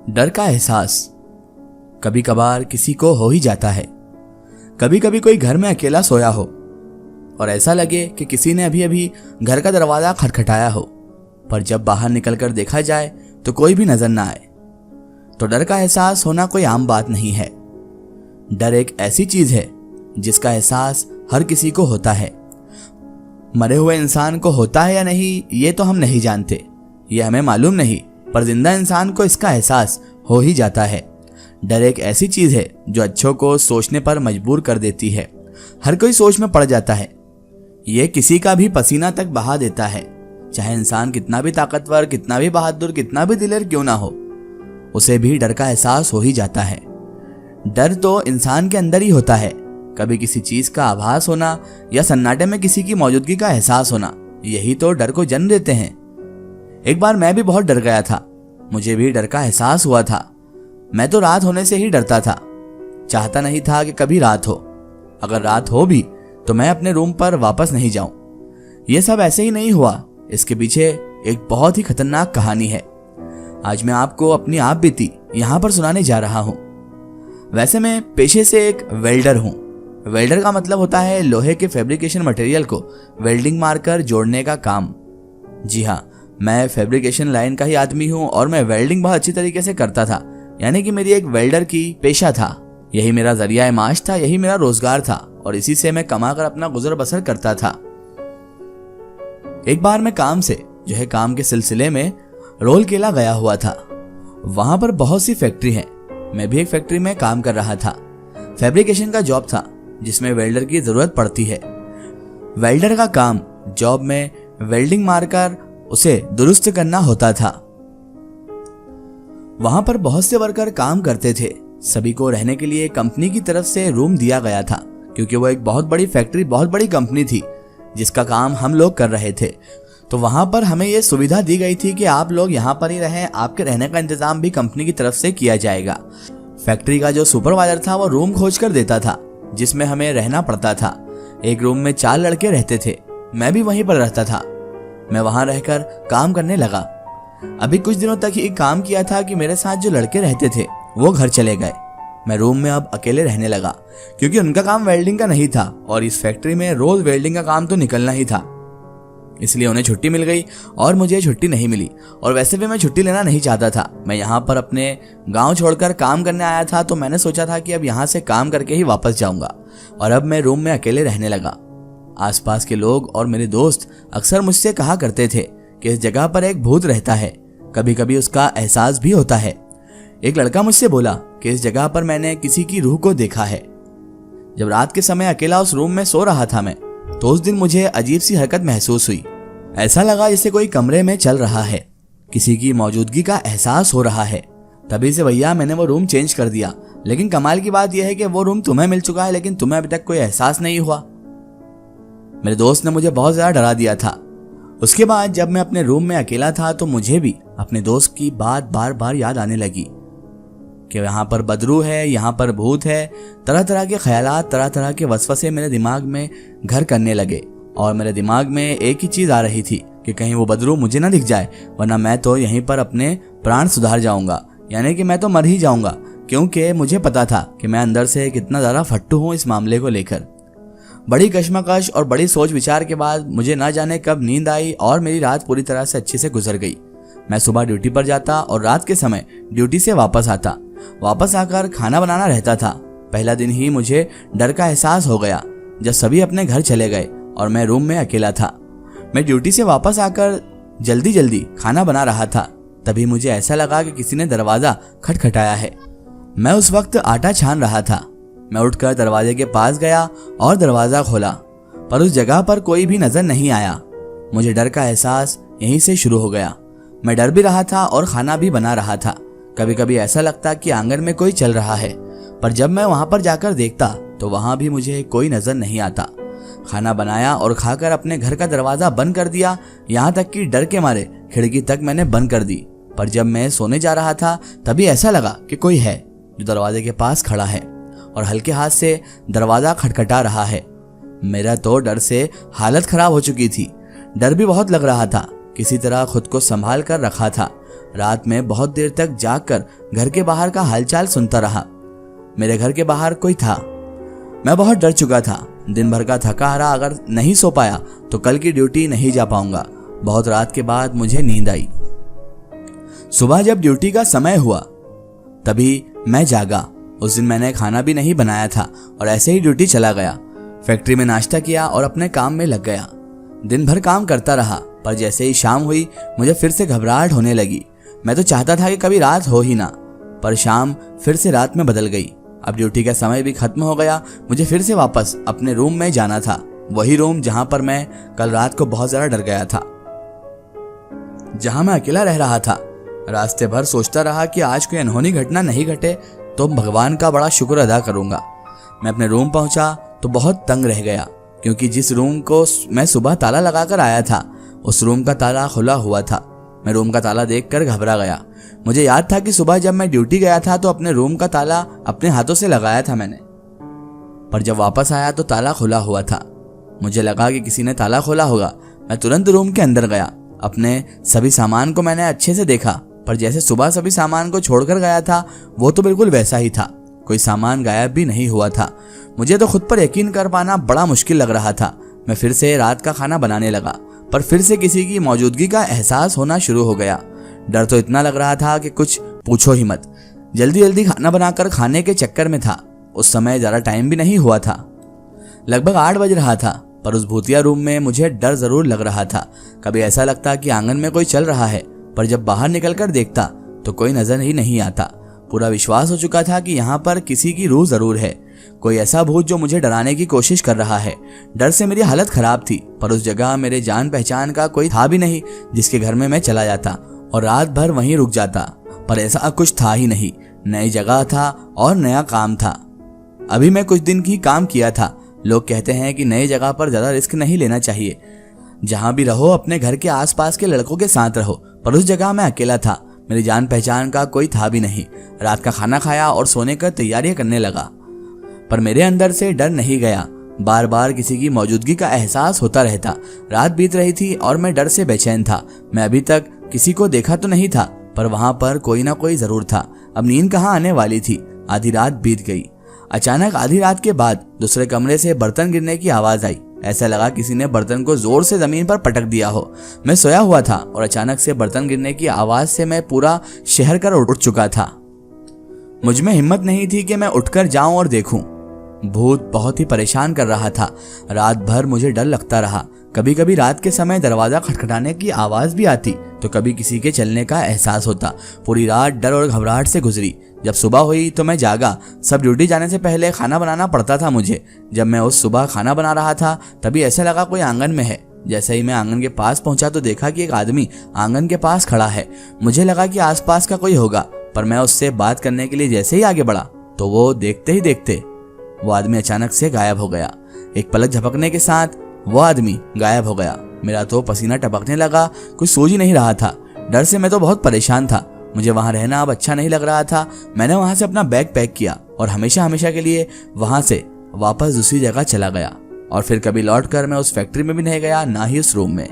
डर का एहसास कभी कभार किसी को हो ही जाता है। कभी कभी कोई घर में अकेला सोया हो और ऐसा लगे कि किसी ने अभी अभी घर का दरवाजा खटखटाया हो, पर जब बाहर निकलकर देखा जाए तो कोई भी नजर ना आए। तो डर का एहसास होना कोई आम बात नहीं है। डर एक ऐसी चीज है जिसका एहसास हर किसी को होता है। मरे हुए इंसान को होता है या नहीं ये तो हम नहीं जानते, ये हमें मालूम नहीं, पर जिंदा इंसान को इसका एहसास हो ही जाता है। डर एक ऐसी चीज है जो अच्छों को सोचने पर मजबूर कर देती है। हर कोई सोच में पड़ जाता है। ये किसी का भी पसीना तक बहा देता है। चाहे इंसान कितना भी ताकतवर, कितना भी बहादुर, कितना भी दिलेर क्यों ना हो, उसे भी डर का एहसास हो ही जाता है। डर तो इंसान के अंदर ही होता है। कभी किसी चीज का आभास होना या सन्नाटे में किसी की मौजूदगी का एहसास होना, यही तो डर को जन्म देते हैं। एक बार मैं भी बहुत डर गया था। मुझे भी डर का एहसास हुआ था। मैं तो रात होने से ही डरता था। चाहता नहीं था कि कभी रात हो। अगर रात हो भी तो मैं अपने रूम पर वापस नहीं जाऊं। यह सब ऐसे ही नहीं हुआ, इसके पीछे एक बहुत ही खतरनाक कहानी है। आज मैं आपको अपनी आप बीती यहां पर सुनाने जा रहा हूं। वैसे मैं पेशे से एक वेल्डर हूं। वेल्डर का मतलब होता है लोहे के फैब्रिकेशन मटेरियल को वेल्डिंग मारकर जोड़ने का काम। जी हाँ, मैं फैब्रिकेशन लाइन का ही आदमी हूँ और मैं वेल्डिंग बहुत अच्छी तरीके से करता था। यानी कि मेरी एक वेल्डर की पेशा था। यही मेरा जरिया माश था, यही मेरा रोजगार था और इसी से मैं कमाकर अपना गुजर बसर करता था। एक बार मैं काम के सिलसिले में रोलकेला गया हुआ था। वहां पर बहुत सी फैक्ट्री हैं। मैं भी एक फैक्ट्री में काम कर रहा था। फैब्रिकेशन का जॉब था जिसमें वेल्डर की जरूरत पड़ती है। वेल्डर का काम जॉब में वेल्डिंग मारकर उसे दुरुस्त करना होता था। वहां पर बहुत से वर्कर काम करते थे। सभी को रहने के लिए कंपनी की तरफ से रूम दिया गया था, क्योंकि वो एक बहुत बड़ी फैक्ट्री, बहुत बड़ी कंपनी थी जिसका काम हम लोग कर रहे थे। तो वहां पर हमें यह सुविधा दी गई थी कि आप लोग यहाँ पर ही रहें, आपके रहने का इंतजाम भी कंपनी की तरफ से किया जाएगा। फैक्ट्री का जो सुपरवाइजर था वो रूम खोज कर देता था जिसमें हमें रहना पड़ता था। एक रूम में 4 लड़के रहते थे। मैं भी वहीं पर रहता था। मैं वहां रहकर काम करने लगा। अभी कुछ दिनों तक ही काम किया था कि मेरे साथ जो लड़के रहते थे वो घर चले गए। मैं रूम में अब अकेले रहने लगा, क्योंकि उनका काम वेल्डिंग का नहीं था और इस फैक्ट्री में रोज वेल्डिंग का काम तो निकलना ही था। इसलिए उन्हें छुट्टी मिल गई और मुझे छुट्टी नहीं मिली। और वैसे भी मैं छुट्टी लेना नहीं चाहता था। मैं यहाँ पर अपने गांव छोड़कर काम करने आया था, तो मैंने सोचा था कि अब यहाँ से काम करके ही वापस जाऊंगा। और अब मैं रूम में अकेले रहने लगा। आसपास के लोग और मेरे दोस्त अक्सर मुझसे कहा करते थे कि इस जगह पर एक भूत रहता है। कभी कभी उसका एहसास भी होता है। एक लड़का मुझसे बोला कि इस जगह पर मैंने किसी की रूह को देखा है। जब रात के समय अकेला उस रूम में सो रहा था मैं, तो उस दिन मुझे अजीब सी हरकत महसूस हुई। ऐसा लगा जैसे कोई कमरे में चल रहा है, किसी की मौजूदगी का एहसास हो रहा है। तभी से भैया मैंने वो रूम चेंज कर दिया। लेकिन कमाल की बात यह है कि वो रूम तुम्हें मिल चुका है, लेकिन तुम्हें अभी तक कोई एहसास नहीं हुआ। मेरे दोस्त ने मुझे बहुत ज्यादा डरा दिया था। उसके बाद जब मैं अपने रूम में अकेला था तो मुझे भी अपने दोस्त की बात बार बार याद आने लगी कि यहाँ पर बदरू है, यहाँ पर भूत है। तरह तरह के ख्यालात, तरह तरह के वसवसे मेरे दिमाग में घर करने लगे। और मेरे दिमाग में एक ही चीज आ रही थी कि कहीं वो बदरू मुझे ना दिख जाए, वरना मैं तो यहीं पर अपने प्राण सुधार जाऊंगा। यानी कि मैं तो मर ही जाऊंगा, क्योंकि मुझे पता था कि मैं अंदर से कितना ज्यादा फट्टू हूँ इस मामले को लेकर। बड़ी कश्मकश और बड़ी सोच विचार के बाद मुझे ना जाने कब नींद आई और मेरी रात पूरी तरह से अच्छे से गुजर गई। मैं सुबह ड्यूटी पर जाता और रात के समय ड्यूटी से वापस आता। वापस आकर खाना बनाना रहता था। पहला दिन ही मुझे डर का एहसास हो गया जब सभी अपने घर चले गए और मैं रूम में अकेला था। मैं ड्यूटी से वापस आकर जल्दी जल्दी खाना बना रहा था। तभी मुझे ऐसा लगा कि किसी ने दरवाजा खटखटाया है। मैं उस वक्त आटा छान रहा था। मैं उठकर दरवाजे के पास गया और दरवाजा खोला, पर उस जगह पर कोई भी नजर नहीं आया। मुझे डर का एहसास यहीं से शुरू हो गया। मैं डर भी रहा था और खाना भी बना रहा था। कभी कभी ऐसा लगता कि आंगन में कोई चल रहा है, पर जब मैं वहां पर जाकर देखता तो वहां भी मुझे कोई नजर नहीं आता। खाना बनाया और खाकर अपने घर का दरवाजा बंद कर दिया। यहाँ तक कि डर के मारे खिड़की तक मैंने बंद कर दी। पर जब मैं सोने जा रहा था तभी ऐसा लगा कि कोई है जो दरवाजे के पास खड़ा है और हल्के हाथ से दरवाजा खटखटा रहा है। मेरा तो डर से हालत खराब हो चुकी थी। डर भी बहुत लग रहा था। किसी तरह खुद को संभाल कर रखा था। रात में बहुत देर तक जागकर घर के बाहर का हालचाल सुनता रहा। मेरे घर के बाहर कोई था। मैं बहुत डर चुका था। दिन भर का थका हारा अगर नहीं सो पाया तो कल की ड्यूटी नहीं जा पाऊंगा। बहुत रात के बाद मुझे नींद आई। सुबह जब ड्यूटी का समय हुआ तभी मैं जागा। उस दिन मैंने खाना भी नहीं बनाया था और ऐसे ही ड्यूटी चला गया। फैक्ट्री में नाश्ता किया और अपने काम में लग गया। दिन भर काम करता रहा, पर जैसे ही शाम हुई मुझे फिर से घबराहट होने लगी। मैं तो चाहता था कि कभी रात हो ही ना, पर शाम फिर से रात में बदल गई। अब ड्यूटी का समय भी खत्म हो गया। मुझे फिर से वापस अपने रूम में जाना था, वही रूम जहां पर मैं कल रात को बहुत ज्यादा डर गया था, जहां मैं अकेला रह रहा था। रास्ते भर सोचता रहा कि आज कोई अनहोनी घटना नहीं घटे तो भगवान का बड़ा शुक्र अदा करूंगा। मैं अपने रूम पहुंचा तो बहुत तंग रह गया, क्योंकि जिस रूम को मैं सुबह ताला लगाकर आया था उस रूम का ताला खुला हुआ था। मैं रूम का ताला देखकर घबरा गया। मुझे याद था कि सुबह जब मैं ड्यूटी गया था तो अपने रूम का ताला अपने हाथों से लगाया था मैंने, पर जब वापस आया तो ताला खुला हुआ था। मुझे लगा कि किसी ने ताला खोला होगा। मैं तुरंत रूम के अंदर गया। अपने सभी सामान को मैंने अच्छे से देखा, पर जैसे सुबह सभी सामान को छोड़कर गया था वो तो बिल्कुल वैसा ही था। कोई सामान गायब भी नहीं हुआ था। मुझे तो खुद पर यकीन कर पाना बड़ा मुश्किल लग रहा था। मैं फिर से रात का खाना बनाने लगा, पर फिर से किसी की मौजूदगी का एहसास होना शुरू हो गया। डर तो इतना लग रहा था कि कुछ पूछो ही मत। जल्दी जल्दी खाना बनाकर खाने के चक्कर में था। उस समय ज़्यादा टाइम भी नहीं हुआ था, लगभग 8 बज रहा था। पर उस भूतिया रूम में मुझे डर जरूर लग रहा था। कभी ऐसा लगता कि आंगन में कोई चल रहा है, पर जब बाहर निकलकर देखता तो कोई नजर ही नहीं आता। पूरा विश्वास हो चुका था कि यहाँ पर किसी की रूह जरूर है, कोई ऐसा भूत जो मुझे डराने की कोशिश कर रहा है। डर से मेरी हालत खराब थी, पर उस जगह मेरे जान पहचान का कोई था भी नहीं जिसके घर में मैं चला जाता और रात भर वहीं रुक जाता। पर ऐसा कुछ था ही नहीं। नई जगह था और नया काम था। अभी मैं कुछ दिन ही काम किया था। लोग कहते हैं कि नई जगह पर ज्यादा रिस्क नहीं लेना चाहिए। जहां भी रहो अपने घर के आसपास के लड़कों के साथ रहो। पर उस जगह मैं अकेला था। मेरी जान पहचान का कोई था भी नहीं। रात का खाना खाया और सोने का तैयारियां करने लगा, पर मेरे अंदर से डर नहीं गया। बार बार किसी की मौजूदगी का एहसास होता रहता। रात बीत रही थी और मैं डर से बेचैन था। मैं अभी तक किसी को देखा तो नहीं था, पर वहां पर कोई ना कोई जरूर था। अब नींद कहाँ आने वाली थी। आधी रात बीत गई। अचानक आधी रात के बाद दूसरे कमरे से बर्तन गिरने की आवाज आई। ऐसा लगा किसी ने बर्तन को जोर से जमीन पर पटक दिया हो। मैं सोया हुआ था और अचानक से बर्तन गिरने की आवाज से मैं पूरा शहर कर उठ चुका था। मुझ में हिम्मत नहीं थी कि मैं उठकर जाऊं और देखूं। भूत बहुत ही परेशान कर रहा था। रात भर मुझे डर लगता रहा। कभी कभी रात के समय दरवाजा खटखटाने की आवाज भी आती तो कभी किसी के चलने का एहसास होता। पूरी रात डर और घबराहट से गुजरी। जब सुबह हुई तो मैं जागा। सब ड्यूटी जाने से पहले खाना बनाना पड़ता था मुझे। जब मैं उस सुबह खाना बना रहा था तभी ऐसा लगा कोई आंगन में है। जैसे ही मैं आंगन के पास पहुंचा तो देखा कि एक आदमी आंगन के पास खड़ा है। मुझे लगा कि आसपास का कोई होगा, पर मैं उससे बात करने के लिए जैसे ही आगे बढ़ा तो वो देखते ही देखते वो आदमी अचानक से गायब हो गया। एक पलक झपकने के साथ वो आदमी गायब हो गया। मेरा तो पसीना टपकने लगा। कुछ सूझ ही नहीं रहा था। डर से मैं तो बहुत परेशान था। मुझे वहां रहना अब अच्छा नहीं लग रहा था। मैंने वहां से अपना बैग पैक किया और हमेशा हमेशा के लिए वहां से वापस दूसरी जगह चला गया। और फिर कभी लौट कर मैं उस फैक्ट्री में भी नहीं गया, ना ही उस रूम में।